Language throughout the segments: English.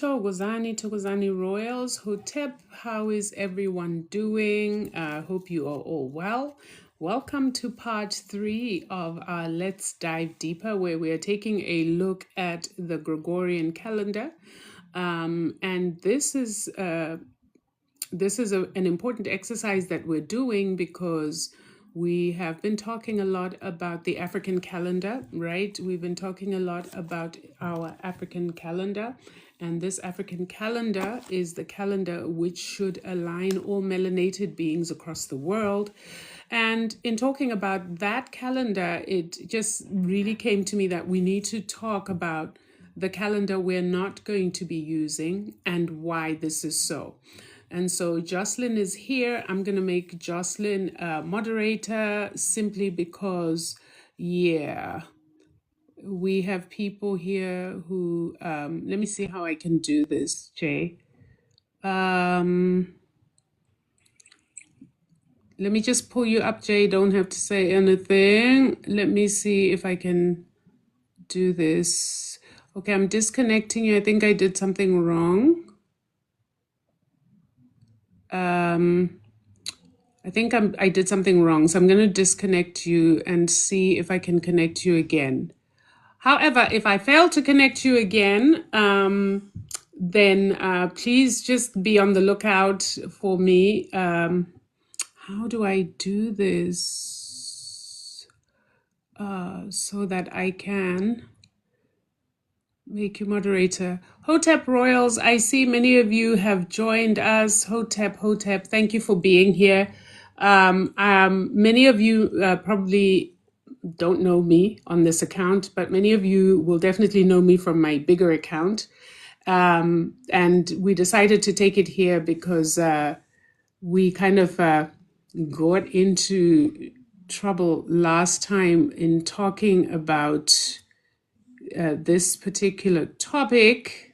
Togozani Royals, Hotep, how is everyone doing? Hope you are all well. Welcome to part 3 of our Let's Dive Deeper, where we are taking a look at the Gregorian calendar. And this is an important exercise that we're doing because we have been talking a lot about the African calendar, right? We've been talking a lot about our African calendar, and this African calendar is the calendar which should align all melanated beings across the world. And in talking about that calendar, it just really came to me that we need to talk about the calendar we're not going to be using and why this is so. And so Jocelyn is here. I'm going to make Jocelyn a moderator simply because, yeah, we have people here who, let me see how I can do this, Jay. Let me just pull you up, Jay. Don't have to say anything. Let me see if I can do this. Okay, I'm disconnecting you. I think I did something wrong. I think I did something wrong, so I'm going to disconnect you and see if I can connect you again. However, if I fail to connect you again, then please just be on the lookout for me. How do I do this so that I can make you moderator? Hotep Royals, I see many of you have joined us. Hotep, thank you for being here. Many of you probably don't know me on this account, but many of you will definitely know me from my bigger account. And we decided to take it here because we kind of got into trouble last time in talking about this particular topic.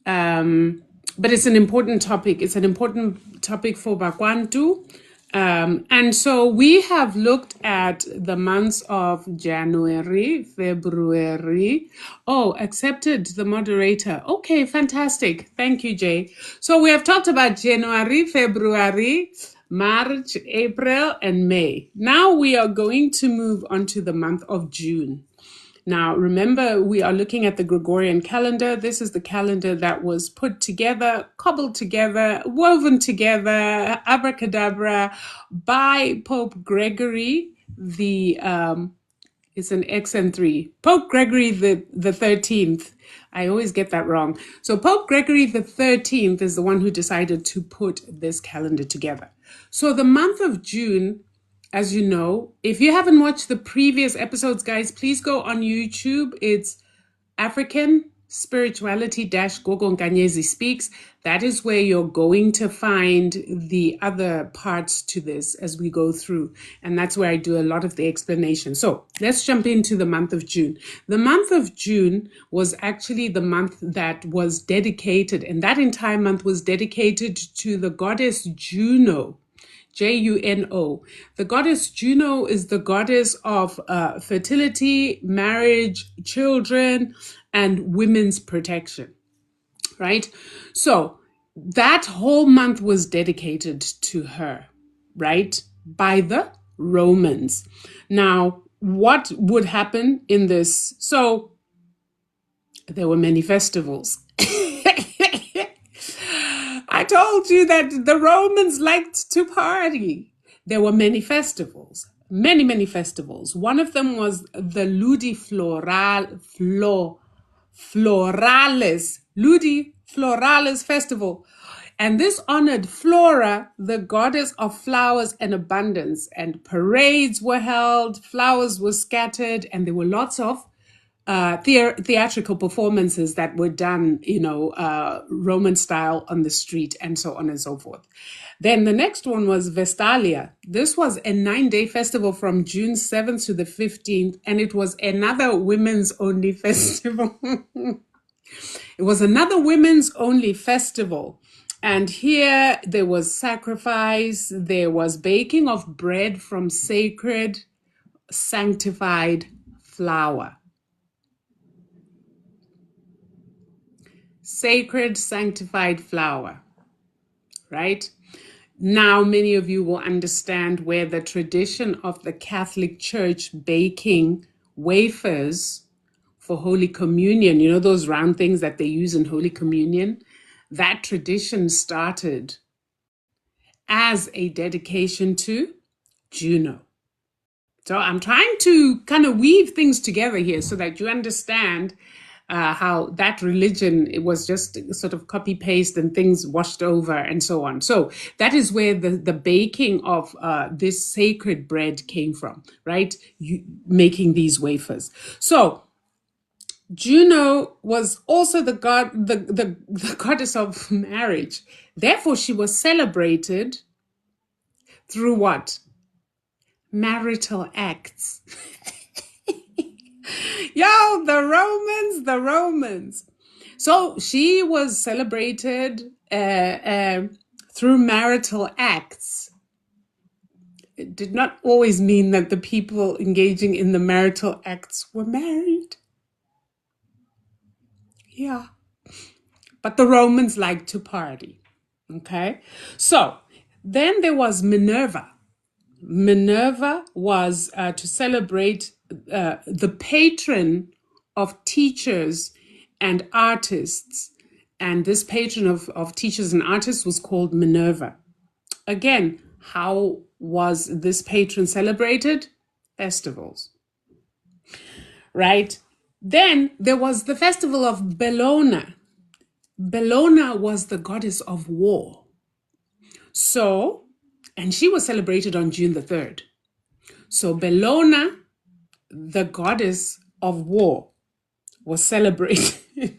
But it's an important topic. It's an important topic for Bakwantu. And so we have looked at the months of January, February. Oh, accepted the moderator. Okay, fantastic. Thank you, Jay. So we have talked about January, February, March, April, and May. Now we are going to move on to the month of June. Now, remember, we are looking at the Gregorian calendar. This is the calendar that was put together, cobbled together, woven together, abracadabra, by Pope Gregory, it's an X and 3. Pope Gregory the 13th. I always get that wrong. So Pope Gregory the 13th is the one who decided to put this calendar together. So the month of June, as you know, if you haven't watched the previous episodes, guys, please go on YouTube. It's African Spirituality Gogo Nkanyezi Speaks. That is where you're going to find the other parts to this as we go through. And that's where I do a lot of the explanation. So let's jump into the month of June. The month of June was actually the month that was dedicated, and that entire month was dedicated to the goddess Juno. Juno. The goddess Juno is the goddess of fertility, marriage, children, and women's protection, right? So that whole month was dedicated to her, right? By the Romans. Now, what would happen in this? So there were many festivals. I told you that the Romans liked to party. There were many festivals, many festivals. One of them was the Ludi Floralis Festival. And this honored Flora, the goddess of flowers and abundance. And parades were held, flowers were scattered, and there were lots of theatrical performances that were done, Roman style on the street and so on and so forth. Then the next one was Vestalia. This was a 9-day festival from June 7th to the 15th, and it was another women's only festival. It was another women's only festival. And here there was sacrifice, there was baking of bread from sacred, sanctified flour. sacred, sanctified flour, right? Now, many of you will understand where the tradition of the Catholic Church baking wafers for Holy Communion, you know, those round things that they use in Holy Communion, that tradition started as a dedication to Juno. So I'm trying to kind of weave things together here so that you understand how that religion, it was just sort of copy paste and things washed over and so on. So that is where the baking of this sacred bread came from, right? Making these wafers. So Juno was also the the goddess of marriage. Therefore, she was celebrated through what? Marital acts. Yo, the Romans. So she was celebrated through marital acts. It did not always mean that the people engaging in the marital acts were married. Yeah. But the Romans liked to party. Okay. So then there was Minerva. Minerva was to celebrate the patron of teachers and artists. And this patron of teachers and artists was called Minerva. Again, how was this patron celebrated? Festivals, right? Then there was the festival of Bellona. Bellona was the goddess of war. So, and she was celebrated on June the 3rd. So Bellona, the goddess of war, was celebrated.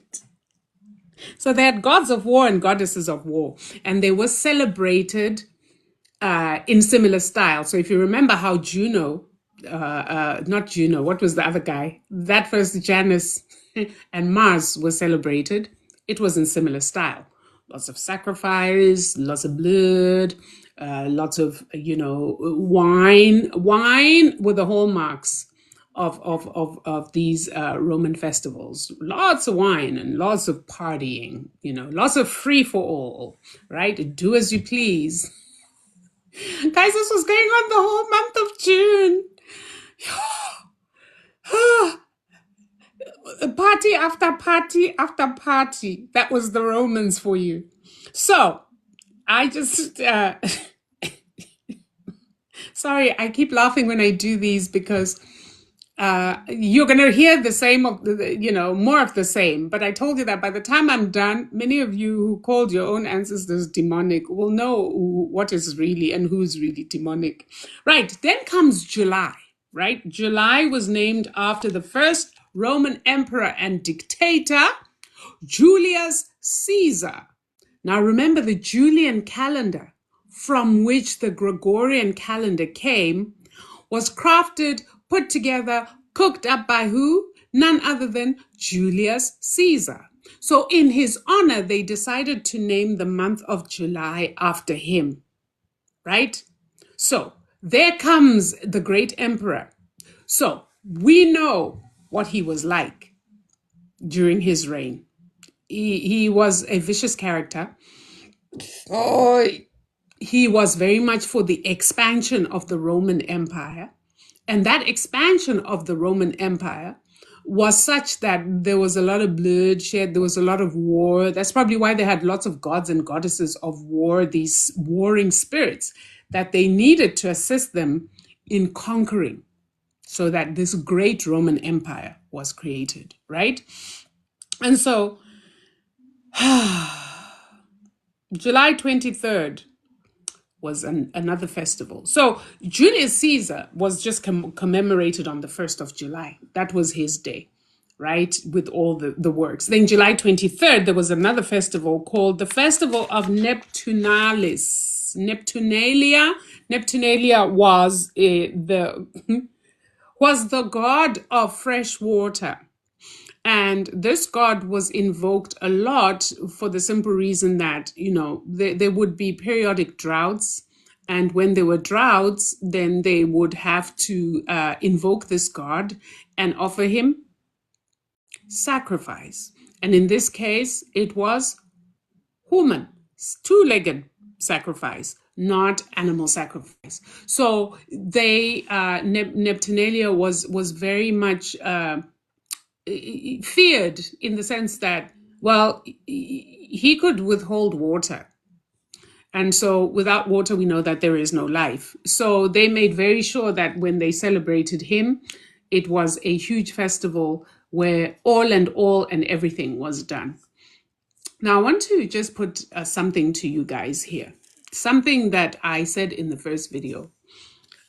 So they had gods of war and goddesses of war, and they were celebrated in similar style. So if you remember how Juno, not Juno, what was the other guy? That first Janus and Mars were celebrated. It was in similar style. Lots of sacrifice, lots of blood, lots of, wine. Wine were the hallmarks of these Roman festivals. Lots of wine and lots of partying, lots of free for all, right? Do as you please. Guys, this was going on the whole month of June. Party after party after party. That was the Romans for you. So I just, sorry, I keep laughing when I do these because you're going to hear the same, more of the same. But I told you that by the time I'm done, many of you who called your own ancestors demonic will know what is really and who's really demonic. Right. Then comes July, right? July was named after the first Roman emperor and dictator, Julius Caesar. Now remember, the Julian calendar, from which the Gregorian calendar came, was crafted, put together, cooked up by who? None other than Julius Caesar. So in his honor, they decided to name the month of July after him, right? So there comes the great emperor. So we know what he was like during his reign. He was a vicious character. Oh, he was very much for the expansion of the Roman Empire. And that expansion of the Roman Empire was such that there was a lot of bloodshed, there was a lot of war. That's probably why they had lots of gods and goddesses of war, these warring spirits that they needed to assist them in conquering, so that this great Roman Empire was created, right? And so July 23rd was another festival. So Julius Caesar was just commemorated on the 1st of July. That was his day, right? With all the works. Then July 23rd, there was another festival called the Festival of Neptunalis. Neptunalia was was the god of fresh water. And this god was invoked a lot for the simple reason that, there would be periodic droughts. And when there were droughts, then they would have to invoke this god and offer him sacrifice. And in this case, it was human, two-legged sacrifice, not animal sacrifice. So they Neptunalia was very much feared in the sense that, well, he could withhold water. And so without water, we know that there is no life. So they made very sure that when they celebrated him, it was a huge festival where all and everything was done. Now, I want to just put something to you guys here. Something that I said in the first video.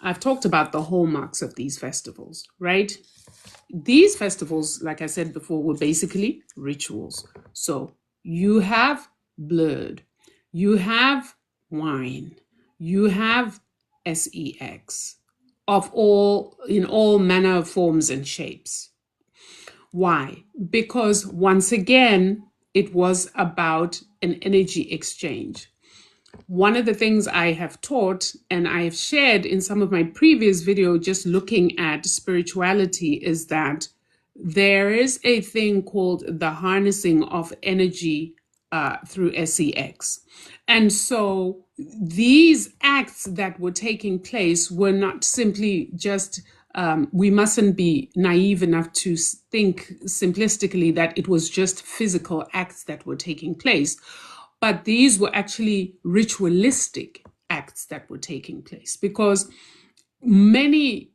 I've talked about the hallmarks of these festivals, right? These festivals, like I said before, were basically rituals. So you have blood, you have wine, you have sex of in all manner of forms and shapes. Why? Because once again, it was about an energy exchange. One of the things I have taught and I have shared in some of my previous video, just looking at spirituality, is that there is a thing called the harnessing of energy through sex. And so these acts that were taking place were not simply just, we mustn't be naive enough to think simplistically that it was just physical acts that were taking place. But these were actually ritualistic acts that were taking place, because many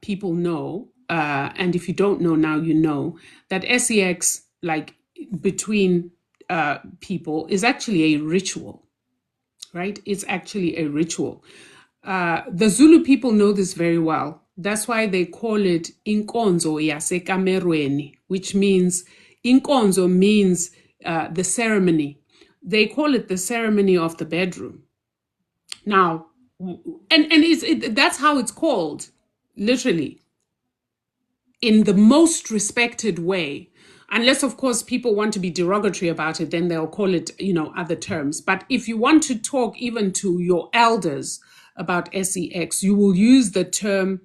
people know, and if you don't know now, you know, that sex, like between people, is actually a ritual, right? It's actually a ritual. The Zulu people know this very well. That's why they call it inkonzo yasekamerweni, which means, inkonzo means the ceremony. They call it the ceremony of the bedroom. Now, and that's how it's called, literally, in the most respected way. Unless, of course, people want to be derogatory about it, then they'll call it, other terms. But if you want to talk even to your elders about sex, you will use the term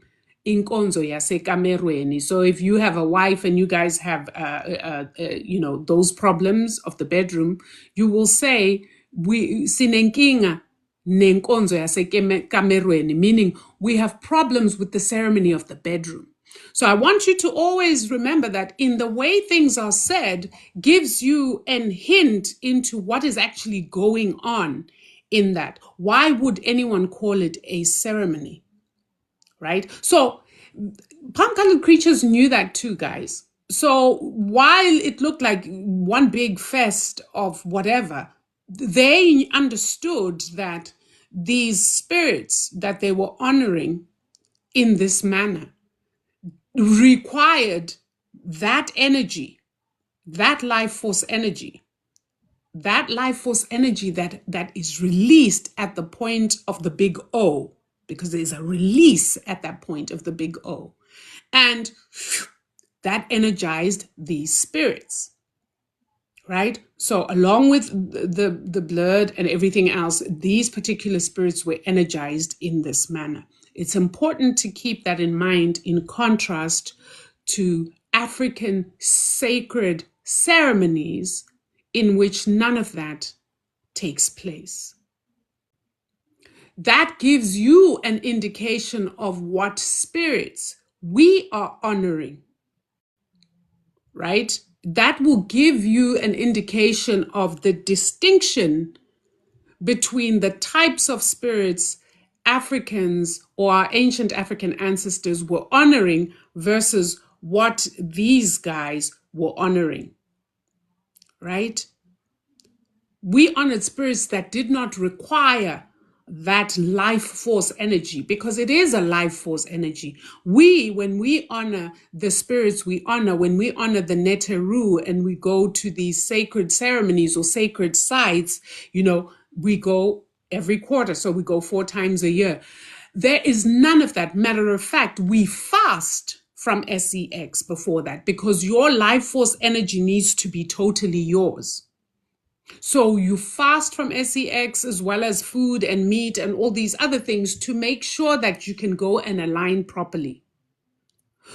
inkonzo yasekamerweni. So if you have a wife and you guys have, those problems of the bedroom, you will say, sinenkinga nenkonzo yasekamerweni, meaning we have problems with the ceremony of the bedroom. So I want you to always remember that in the way things are said gives you a hint into what is actually going on in that. Why would anyone call it a ceremony? Right? So palm-colored creatures knew that too, guys. So while it looked like one big fest of whatever, they understood that these spirits that they were honoring in this manner required that energy, that life force energy that is released at the point of the big O, because there's a release at that point of the big O. And that energized these spirits, right? So along with the blood and everything else, these particular spirits were energized in this manner. It's important to keep that in mind, in contrast to African sacred ceremonies in which none of that takes place. That gives you an indication of what spirits we are honoring, right? That will give you an indication of the distinction between the types of spirits Africans or our ancient African ancestors were honoring versus what these guys were honoring, right? We honored spirits that did not require that life force energy, because it is a life force energy. When we honor the spirits, when we honor the Neteru and we go to these sacred ceremonies or sacred sites, we go every quarter. So we go 4 times a year. There is none of that. Matter of fact, we fast from sex before that, because your life force energy needs to be totally yours. So you fast from sex as well as food and meat and all these other things to make sure that you can go and align properly.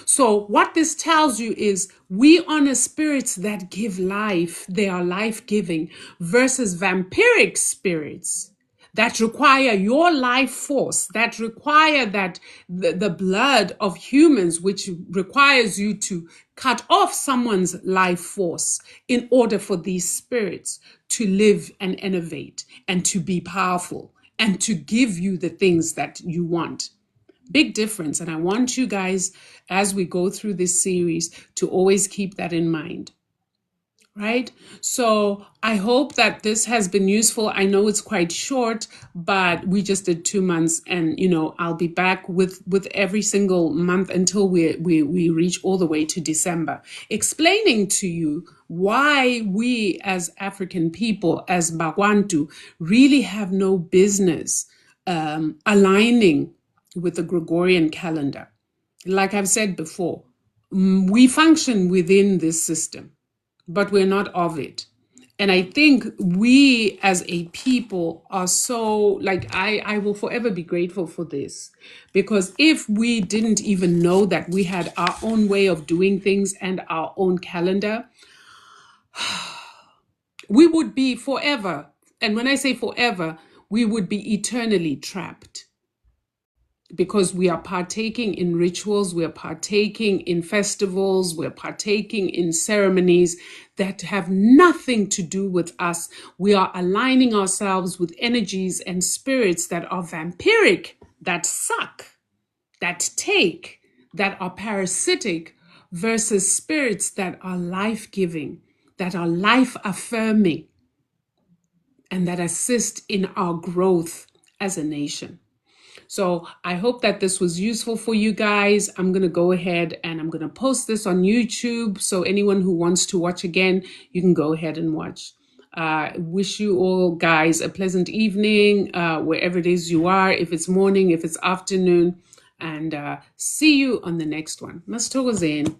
So what this tells you is we honor spirits that give life, they are life-giving, versus vampiric spirits that require your life force, that require that the blood of humans, which requires you to cut off someone's life force in order for these spirits to live and innovate and to be powerful and to give you the things that you want. Big difference. And I want you guys, as we go through this series, to always keep that in mind. Right? So I hope that this has been useful. I know it's quite short, but we just did 2 months, and I'll be back with every single month until we reach all the way to December, explaining to you why we as African people, as Bagwantu, really have no business aligning with the Gregorian calendar. Like I've said before, we function within this system, but we're not of it. And I think we as a people are so, like, I will forever be grateful for this, because if we didn't even know that we had our own way of doing things and our own calendar, we would be forever. And when I say forever, we would be eternally trapped, because we are partaking in rituals, we're partaking in festivals, we're partaking in ceremonies that have nothing to do with us. We are aligning ourselves with energies and spirits that are vampiric, that suck, that take, that are parasitic, versus spirits that are life-giving, that are life-affirming, and that assist in our growth as a nation. So I hope that this was useful for you guys. I'm going to go ahead and I'm going to post this on YouTube. So anyone who wants to watch again, you can go ahead and watch. Wish you all guys a pleasant evening, wherever it is you are, if it's morning, if it's afternoon, and see you on the next one. Masithokozeni.